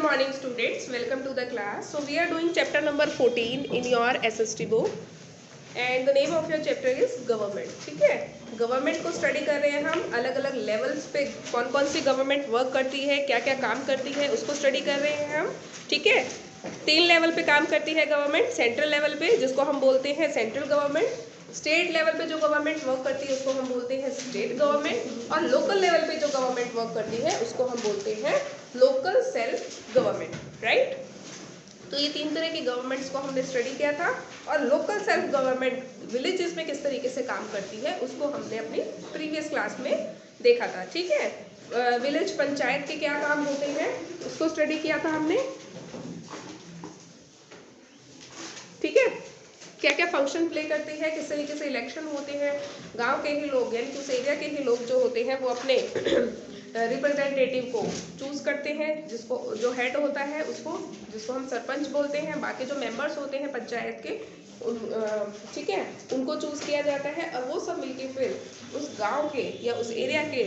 morning students, welcome to the class. So we are doing chapter number 14 in your SST book and the name of your chapter is government. ठीक है, government को study कर रहे हैं हम, अलग अलग लेवल्स पे कौन कौन सी गवर्नमेंट वर्क करती है, क्या क्या काम करती है, उसको स्टडी कर रहे हैं हम. ठीक है, 3 लेवल पे काम करती है गवर्नमेंट. सेंट्रल लेवल पे जिसको हम बोलते हैं सेंट्रल गवर्नमेंट, स्टेट लेवल पे जो गवर्नमेंट वर्क करती है उसको हम बोलते हैं स्टेट गवर्नमेंट, और लोकल लेवल पे जो गवर्नमेंट वर्क करती है उसको हम बोलते हैं लोकल सेल्फ गवर्नमेंट. राइट, तो ये 3 तरह की गवर्नमेंट्स को हमने स्टडी किया था. और लोकल सेल्फ गवर्नमेंट विलेजेस में किस तरीके से काम करती है उसको हमने अपनी प्रीवियस क्लास में देखा था. ठीक है, विलेज पंचायत के क्या काम होते हैं उसको स्टडी किया था हमने. ठीक है, क्या क्या फंक्शन प्ले करती है, किस तरीके से इलेक्शन होते हैं, गांव के ही लोग यानी कि उस एरिया के ही लोग जो होते हैं वो अपने रिप्रेजेंटेटिव को चूज करते हैं, जिसको जो हेड होता है उसको जिसको हम सरपंच बोलते हैं. बाकी जो मेंबर्स होते हैं पंचायत के ठीक है उनको चूज किया जाता है, और वो सब मिलके फिर उस गांव के या उस एरिया के,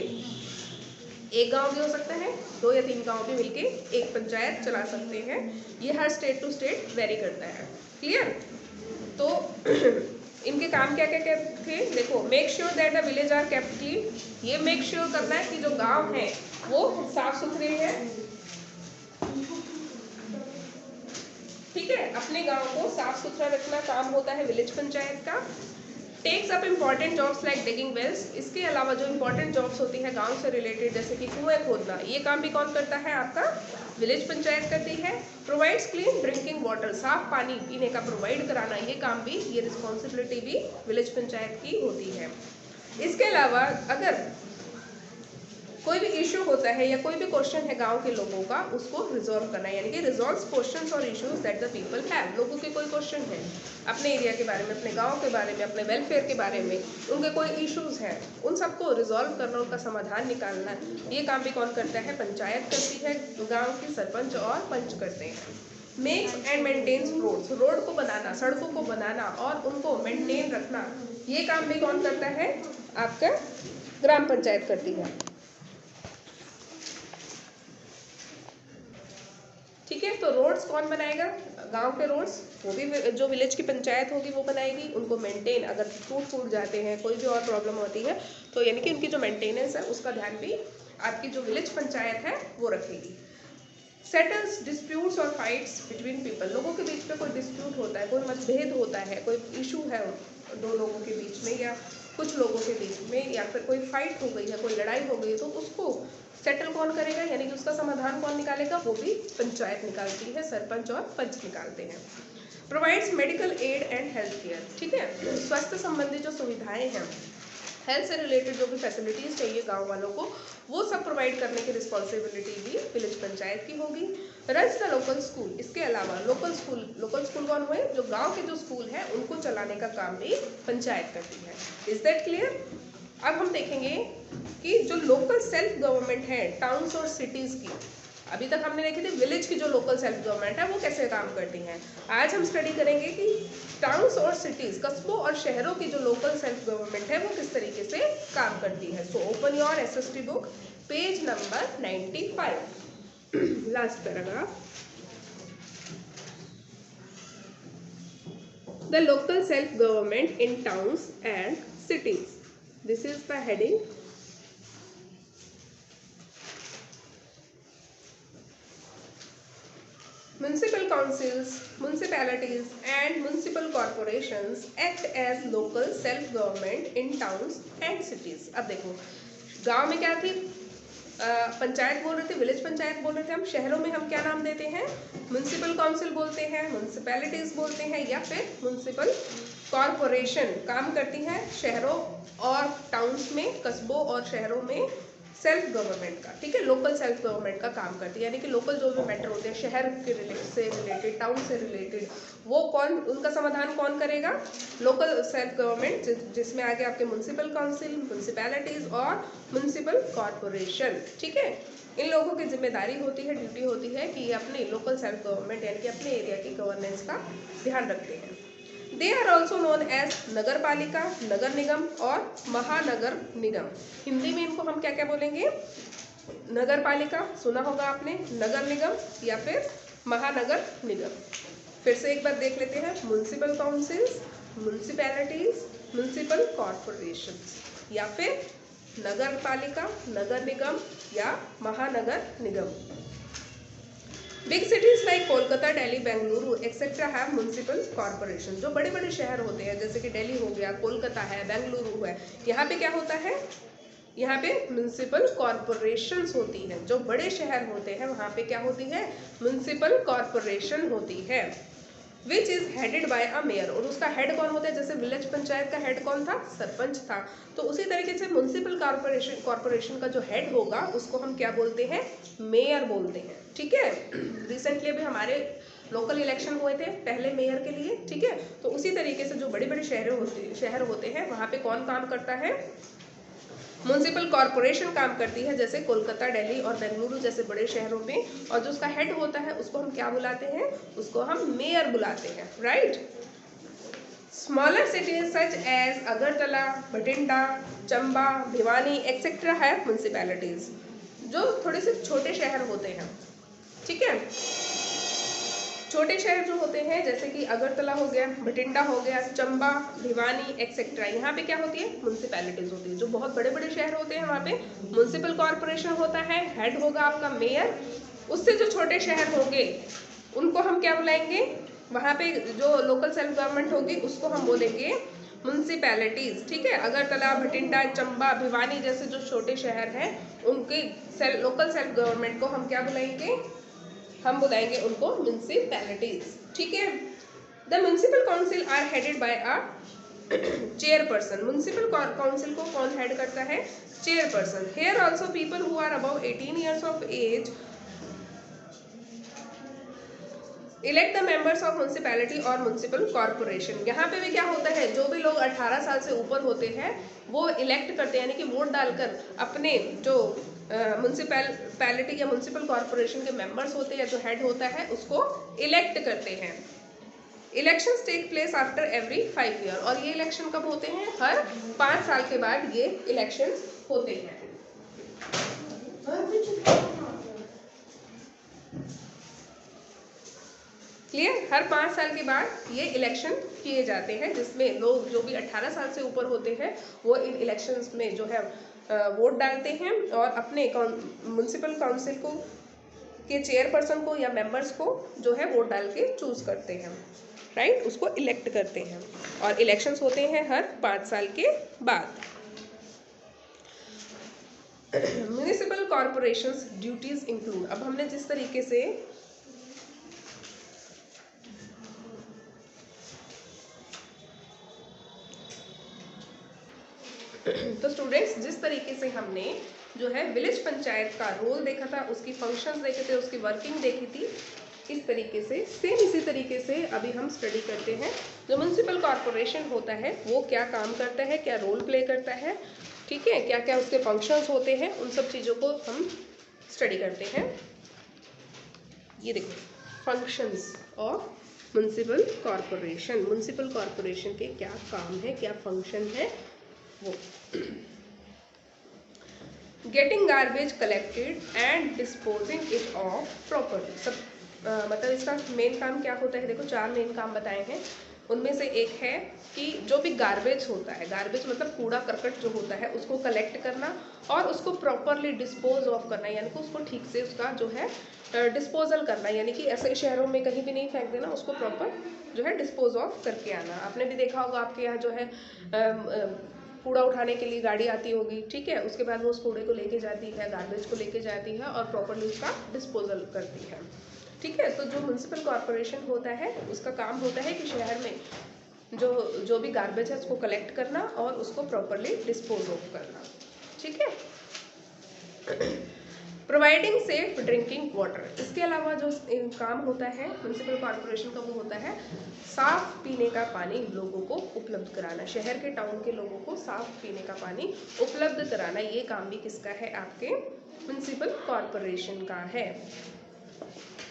एक गांव भी हो सकता है, 2 या 3 गांव भी मिलके एक पंचायत चला सकते हैं. ये हर स्टेट टू स्टेट वेरी करता है. क्लियर? तो इनके काम क्या क्या थे देखो. Make sure that the village are kept clean. ये मेक श्योर करना है कि जो गांव है वो साफ सुथरे हैं. ठीक है, अपने गांव को साफ सुथरा रखना काम होता है विलेज पंचायत का. Takes up important jobs like digging wells. इसके अलावा जो इम्पोर्टेंट जॉब्स होती है गांव से रिलेटेड, जैसे कि कुएं खोदना, ये काम भी कौन करता है? आपका विलेज पंचायत करती है. Provides clean drinking water. साफ पानी पीने का प्रोवाइड कराना, ये काम भी, ये रिस्पॉन्सिबिलिटी भी विलेज पंचायत की होती है. इसके अलावा अगर कोई भी इशू होता है या कोई भी क्वेश्चन है गांव के लोगों का, उसको रिजॉल्व करना, यानी कि रिजॉल्व क्वेश्चंस और issues that the people have. लोगों के कोई क्वेश्चन है अपने एरिया के बारे में, अपने गांव के बारे में, अपने वेलफेयर के बारे में, उनके कोई इश्यूज हैं, उन सबको रिजॉल्व करना, उनका समाधान निकालना, ये काम भी कौन करता है? पंचायत करती है. गाँव के सरपंच और पंच करते हैं. Makes and maintains roads. Road को बनाना, सड़कों को बनाना और उनको मेंटेन रखना, ये काम भी कौन करता है? आपका ग्राम पंचायत करती है. ठीक है, तो रोड्स कौन बनाएगा? गांव के रोड्स वो भी जो विलेज की पंचायत होगी वो बनाएगी. उनको मेंटेन, अगर टूट जाते हैं, कोई भी और प्रॉब्लम होती है तो यानी कि उनकी जो मेंटेनेंस है उसका ध्यान भी आपकी जो विलेज पंचायत है वो रखेगी. सेटल्स डिस्प्यूट्स और फाइट्स बिटवीन पीपल. लोगों के बीच में कोई डिस्प्यूट होता है, कोई मतभेद होता है, कोई इशू है 2 लोगों के बीच में या कुछ लोगों के बीच में, या फिर कोई फाइट हो गई है, कोई लड़ाई हो गई, तो उसको सेटल कौन करेगा, यानी कि उसका समाधान कौन निकालेगा? वो भी पंचायत निकालती है, सरपंच और पंच निकालते हैं. Provides medical aid and health care. ठीक है, स्वास्थ्य संबंधी जो सुविधाएं हैं, हेल्थ से रिलेटेड जो भी फैसिलिटीज़ चाहिए गांव वालों को, वो सब प्रोवाइड करने की रिस्पॉन्सिबिलिटी भी विलेज पंचायत की होगी. Runs the local school. इसके अलावा लोकल स्कूल कौन हुए? जो गांव के जो स्कूल हैं उनको चलाने का काम भी पंचायत करती है. Is that clear? अब हम देखेंगे कि जो लोकल सेल्फ गवर्नमेंट है टाउन्स और सिटीज़ की, अभी तक हमने देखी थी विलेज की जो लोकल सेल्फ गवर्नमेंट है वो कैसे काम करती हैं. आज हम स्टडी करेंगे कि टाउन्स और सिटीज़, कस्बों और शहरों की जो लोकल सेल्फ गवर्नमेंट है वो किस तरीके से काम करती है. So open your SST book, page number 95, last paragraph. The local self government in towns and cities. This is the heading. Municipal councils, municipalities and municipal corporations act as local self-government in towns and cities. अब देखो, गांव में क्या थी? पंचायत बोल रहे थे, village panchayat बोल रहे थे हम. शहरों में हम क्या नाम देते हैं? म्युनिसिपल काउंसिल बोलते हैं, म्युनिसिपैलिटीज बोलते हैं, या फिर म्युनिसिपल कॉरपोरेशन काम करती हैं शहरों और टाउन्स में, कस्बों और शहरों में सेल्फ गवर्नमेंट का. ठीक है, लोकल सेल्फ गवर्नमेंट का काम करती है, यानी कि लोकल जो भी मैटर होते हैं शहर के से रिलेटेड, टाउन से रिलेटेड, वो कौन, उनका समाधान कौन करेगा? लोकल सेल्फ गवर्नमेंट, जिसमें आगे आपके म्युनिसिपल काउंसिल, म्युनिसिपैलिटीज और म्युनिसिपल कॉरपोरेशन. ठीक है, इन लोगों की जिम्मेदारी होती है, ड्यूटी होती है कि ये अपने लोकल सेल्फ गवर्नमेंट यानी कि अपने एरिया की गवर्नेंस का ध्यान रखते हैं. They are also known as nagar पालिका, नगर निगम और महानगर निगम. हिंदी में इनको हम क्या क्या बोलेंगे? नगर पालिका सुना होगा आपने, नगर निगम या फिर महानगर निगम। फिर से एक बार देख लेते हैं, municipal councils, municipalities, municipal corporations या फिर नगर पालिका, नगर निगम या महानगर निगम। Big cities like Kolkata, Delhi, Bengaluru etcetera have municipal corporation. जो बड़े बड़े शहर होते हैं जैसे कि दिल्ली हो गया, कोलकाता है, बेंगलुरु है, यहाँ पे क्या होता है, यहाँ पे म्युनिसिपल कॉरपोरेशंस होती हैं। जो बड़े शहर होते हैं वहाँ पे क्या होती है, म्युनिसिपल कॉरपोरेशन होती है। Which is headed by a mayor, और उसका हेड कौन होता है, जैसे विलेज पंचायत का हेड कौन था, सरपंच था, तो उसी तरीके से म्युनिसिपल कॉरपोरेशन का जो हेड होगा उसको हम क्या बोलते हैं, मेयर बोलते हैं। ठीक है, रिसेंटली अभी हमारे लोकल इलेक्शन हुए थे पहले मेयर के लिए। ठीक है, तो उसी तरीके से जो बड़े बड़े शहर होते हैं वहाँ पे कौन काम करता है, म्युनिसिपल कॉरपोरेशन काम करती है, जैसे कोलकाता, दिल्ली और बेंगलुरु जैसे बड़े शहरों में। और जो उसका हेड होता है उसको हम क्या बुलाते हैं, उसको हम मेयर बुलाते हैं, right. Smaller cities such as Agartala, Bathinda, Chamba, Bhiwani etcetera है म्युनिसिपैलिटीज। जो थोड़े से छोटे शहर होते हैं, ठीक है, छोटे शहर जो होते हैं जैसे कि अगरतला हो गया, बठिंडा हो गया, चंबा, भिवानी एक्सेट्रा, यहाँ पे क्या होती है, म्युनिसिपैलिटीज होती है। जो बहुत बड़े बड़े शहर होते हैं वहाँ पे म्युनिसिपल कॉरपोरेशन होता है, हेड होगा आपका मेयर। उससे जो छोटे शहर होंगे उनको हम क्या बुलाएंगे, वहाँ पे जो लोकल सेल्फ गवर्नमेंट होगी उसको हम बोलेंगे म्युनिसिपैलिटीज। ठीक है, अगरतला, बठिंडा, चंबा, भिवानी जैसे जो छोटे शहर हैं उनके लोकल सेल्फ गवर्नमेंट को हम क्या बुलाएंगे, हम बुलाएंगे उनको म्युनिसिपैलिटीज। ठीक है, the municipal council are headed by a chairperson. Municipal council को कौन हेड करता है, chairperson. Here also people who are above 18 years of age elect the members of municipality और म्युनिसिपल कॉरपोरेशन। यहाँ पे भी क्या होता है, जो भी लोग 18 साल से ऊपर होते हैं वो इलेक्ट करते हैं, यानी कि वोट डालकर अपने जो म्युनिसिपैलिटी या म्युनिसिपल कॉरपोरेशन के मेंबर्स होते हैं, जो हेड होता है उसको इलेक्ट करते हैं। Elections take place after every 5 year, और ये इलेक्शन कब होते हैं, हर 5 साल के बाद ये इलेक्शंस होते हैं। क्लियर, हर 5 साल के बाद ये इलेक्शन किए जाते हैं, जिसमें लोग जो भी 18 साल से ऊपर होते हैं वो इन इलेक्शंस में जो है वोट डालते हैं और अपने म्युनिसिपल काउंसिल को के चेयरपर्सन को या मेंबर्स को जो है वोट डाल के चूज करते हैं, राइट, उसको इलेक्ट करते हैं। और इलेक्शंस होते हैं हर 5 साल के बाद। म्युनिसिपल कॉरपोरेशंस ड्यूटीज इंक्लूड, अब हमने जिस तरीके से तो स्टूडेंट्स जिस तरीके से हमने जो है विलेज पंचायत का रोल देखा था, उसकी फंक्शंस देखे थे, उसकी वर्किंग देखी थी, इस तरीके से सेम इसी तरीके से अभी हम स्टडी करते हैं जो म्युनिसिपल कॉरपोरेशन होता है वो क्या काम करता है, क्या रोल प्ले करता है, ठीक है, क्या क्या उसके फंक्शंस होते हैं, उन सब चीज़ों को हम स्टडी करते हैं। ये देखो functions of municipal corporation, municipal corporation के क्या काम है, क्या फंक्शन है वो। Getting garbage collected and disposing it of properly, सब मतलब इसका मेन काम क्या होता है, देखो 4 मेन काम बताए हैं। उनमें से एक है कि जो भी गार्बेज होता है, गार्बेज मतलब कूड़ा करकट जो होता है उसको कलेक्ट करना और उसको प्रॉपरली डिस्पोज ऑफ करना, यानी कि उसको ठीक से उसका जो है डिस्पोजल करना, यानी कि ऐसे शहरों में कहीं भी नहीं फेंक देना, उसको प्रॉपर जो है डिस्पोज ऑफ करके आना। आपने भी देखा होगा आपके यहाँ जो है कूड़ा उठाने के लिए गाड़ी आती होगी, ठीक है, उसके बाद वो उस कूड़े को लेके जाती है, गार्बेज को लेके जाती है और प्रॉपरली उसका डिस्पोजल करती है, ठीक है। तो जो म्युनिसिपल कॉरपोरेशन होता है उसका काम होता है कि शहर में जो भी गार्बेज है उसको कलेक्ट करना और उसको प्रॉपरली डिस्पोज ऑफ करना, ठीक है। प्रोवाइडिंग सेफ ड्रिंकिंग वाटर, इसके अलावा जो काम होता है म्युनिसिपल कॉरपोरेशन का वो होता है साफ पीने का पानी लोगों को उपलब्ध कराना, शहर के टाउन के लोगों को साफ पीने का पानी उपलब्ध कराना, ये काम भी किसका है, आपके म्युनिसिपल कॉरपोरेशन का है।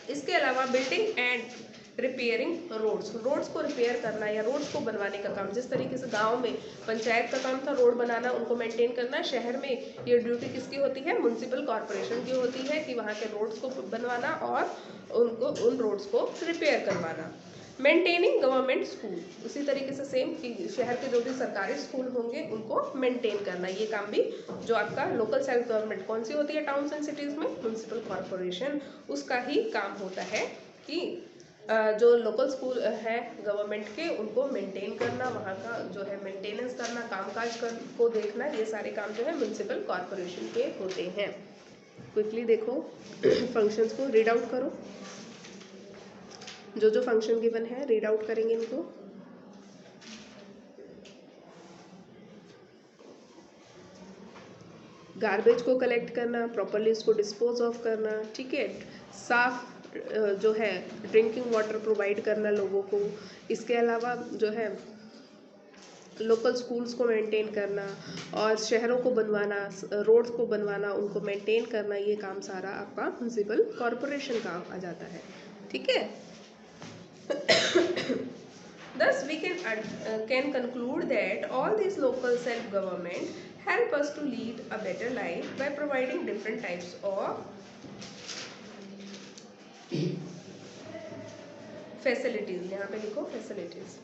इसके अलावा building and repairing roads, roads को रिपेयर करना या रोड्स को बनवाने का काम। जिस तरीके से गांव में पंचायत का काम था रोड बनाना, उनको मेंटेन करना, शहर में ये ड्यूटी किसकी होती है, म्युनिसिपल कॉरपोरेशन की होती है कि वहाँ के रोड्स को बनवाना और उनको उन रोड्स को रिपेयर करवाना। मेंटेनिंग गवर्नमेंट स्कूल, उसी तरीके से सेम कि शहर के जो भी सरकारी स्कूल होंगे उनको मेंटेन करना, ये काम भी जो आपका लोकल सेल्फ गवर्नमेंट कौन सी होती है टाउन्स एंड सिटीज़ में, म्युनिसिपल कॉरपोरेशन, उसका ही काम होता है कि जो लोकल स्कूल है गवर्नमेंट के उनको मेंटेन करना, वहाँ का जो है मेंटेनेंस करना, कामकाज को देखना, ये सारे काम जो है म्युनिसिपल कॉरपोरेशन के होते हैं। क्विकली देखो फंक्शंस को रीड आउट करो, जो जो फंक्शन गिवन है रीड आउट करेंगे इनको। गार्बेज को कलेक्ट करना, प्रॉपरली उसको डिस्पोज ऑफ करना, ठीक है, साफ जो है ड्रिंकिंग वाटर प्रोवाइड करना लोगों को, इसके अलावा जो है लोकल स्कूल्स को मेंटेन करना और शहरों को बनवाना, रोड्स को बनवाना, उनको मेंटेन करना, ये काम सारा आपका म्युनिसिपल कॉरपोरेशन का आ जाता है, ठीक है। Thus we can conclude that all these local self-government help us to lead a better life by providing different types of facilities. यहाँ पे लिखो facilities.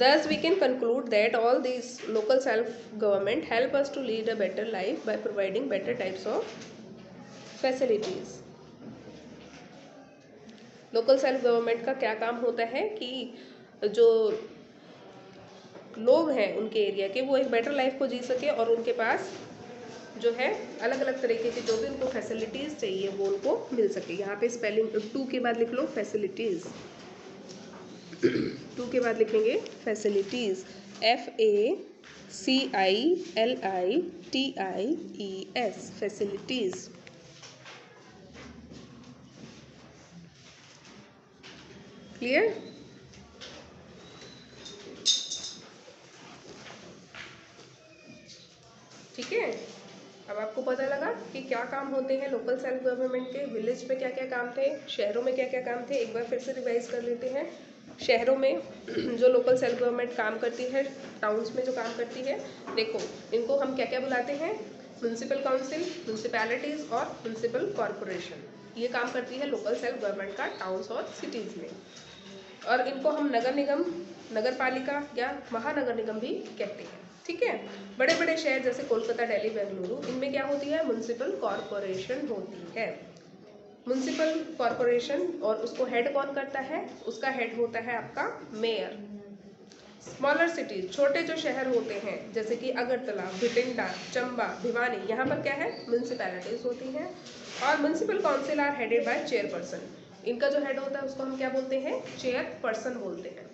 Thus we can conclude that all these local self-government help us to lead a better life by providing better types of facilities. Local self government का क्या काम होता है कि जो लोग हैं उनके एरिया के वो एक बेटर लाइफ को जी सके और उनके पास जो है अलग अलग तरीके की जो भी उनको फैसिलिटीज़ चाहिए वो उनको मिल सके। यहाँ पे स्पेलिंग 2 के बाद लिख लो फैसिलिटीज़, 2 के बाद लिखेंगे फैसिलिटीज़, FACILITIES, फैसिलिटीज़। क्लियर? ठीक है, अब आपको पता लगा कि क्या काम होते हैं लोकल सेल्फ गवर्नमेंट के, विलेज में क्या क्या काम थे, शहरों में क्या क्या काम थे। एक बार फिर से रिवाइज कर लेते हैं। शहरों में जो लोकल सेल्फ गवर्नमेंट काम करती है, टाउन्स में जो काम करती है, देखो इनको हम क्या क्या बुलाते हैं, म्युनिसिपल काउंसिल, म्युनिसिपैलिटीज़ और म्युनिसिपल कॉरपोरेशन, ये काम करती है लोकल सेल्फ गवर्नमेंट का टाउन्स और सिटीज़ में। और इनको हम नगर निगम, नगर पालिका या महानगर निगम भी कहते हैं, ठीक है। बड़े बड़े शहर जैसे कोलकाता, दिल्ली, बेंगलुरु, इनमें क्या होती है, म्युनिसिपल कॉरपोरेशन होती है। म्युनिसिपल कॉरपोरेशन और उसको हेड कौन करता है, उसका हेड होता है आपका मेयर। स्मॉलर सिटीज, छोटे जो शहर होते हैं जैसे कि अगरतला, भिटिंडा, चंबा, भिवानी, यहाँ पर क्या है, म्युनिसिपैलिटीज होती हैं। और municipal council are headed by chairperson, इनका जो हेड होता है उसको हम क्या बोलते हैं, चेयरपर्सन बोलते हैं।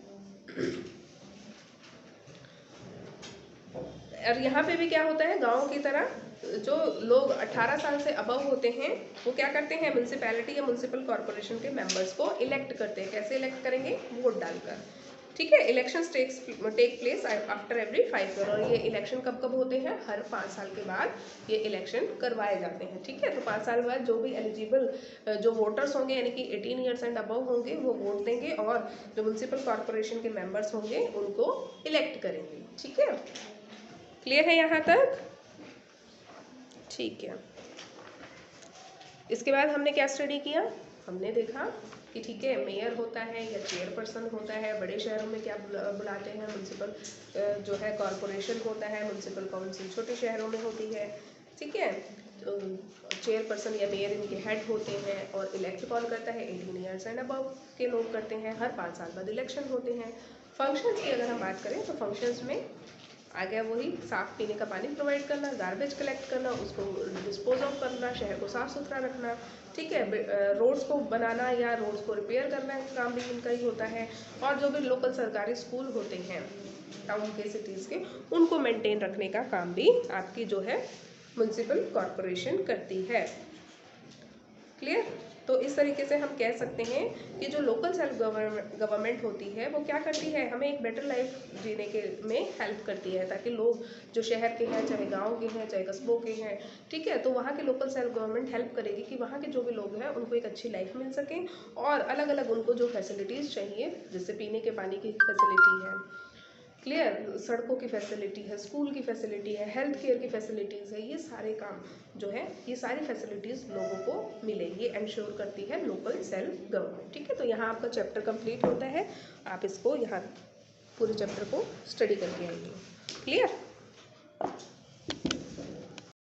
और यहाँ पे भी क्या होता है, गांव की तरह जो लोग 18 साल से अबव होते हैं वो क्या करते हैं, म्युनिसिपैलिटी या म्युनिसिपल कॉरपोरेशन के मेंबर्स को इलेक्ट करते हैं। कैसे इलेक्ट करेंगे, वोट डालकर, ठीक है। Elections take place after every 5 year, और ये इलेक्शन कब कब होते हैं, हर 5 साल के बाद ये इलेक्शन करवाए जाते हैं, ठीक है। तो 5 साल बाद जो भी एलिजिबल जो वोटर्स होंगे यानी कि 18 ईयर्स एंड अबव होंगे वो वोट देंगे और जो म्युनिसिपल कॉरपोरेशन के मेंबर्स होंगे उनको इलेक्ट करेंगे, ठीक है। क्लियर है यहाँ तक, ठीक है। इसके बाद हमने क्या स्टडी किया, हमने देखा कि ठीक है मेयर होता है या चेयरपर्सन होता है, बड़े शहरों में क्या बुलाते हैं, म्युनिसिपल जो है कॉरपोरेशन होता है, म्युनिसिपल काउंसिल छोटे शहरों में होती है, ठीक है। तो चेयरपर्सन या मेयर इनके हेड होते हैं और इलेक्ट कौन करता है, 18 ईयर्स एंड अबव के लोग करते हैं, हर 5 साल बाद इलेक्शन होते हैं। फंक्शंस की अगर हम बात करें तो फंक्शंस में आ गया वही साफ पीने का पानी प्रोवाइड करना, गार्बेज कलेक्ट करना, उसको डिस्पोज ऑफ करना, शहर को साफ सुथरा रखना, ठीक है। रोड्स को बनाना या रोड्स को रिपेयर करना का काम भी इनका ही होता है। और जो भी लोकल सरकारी स्कूल होते हैं टाउन के, सिटीज़ के, उनको मेंटेन रखने का काम भी आपकी जो है म्युनिसिपल कॉरपोरेशन करती है। क्लियर? तो इस तरीके से हम कह सकते हैं कि जो लोकल सेल्फ गवर्नमेंट होती है वो क्या करती है, हमें एक बेटर लाइफ जीने के में हेल्प करती है, ताकि लोग जो शहर के हैं, चाहे गांव के हैं, चाहे कस्बों के हैं, ठीक है, तो वहाँ के लोकल सेल्फ गवर्नमेंट हेल्प करेगी कि वहाँ के जो भी लोग हैं उनको एक अच्छी लाइफ मिल सके, और अलग अलग उनको जो फैसिलिटीज़ चाहिए, जैसे पीने के पानी की फैसिलिटी है, क्लियर, सड़कों की फैसिलिटी है, स्कूल की फैसिलिटी है, हेल्थ केयर की फैसिलिटीज़ है, ये सारे काम जो है, ये सारी फैसिलिटीज़ लोगों को मिले, ये इंश्योर करती है लोकल सेल्फ गवर्नमेंट। ठीक है, तो यहाँ आपका चैप्टर कंप्लीट होता है, आप इसको यहाँ पूरे चैप्टर को स्टडी करके आइए। क्लियर।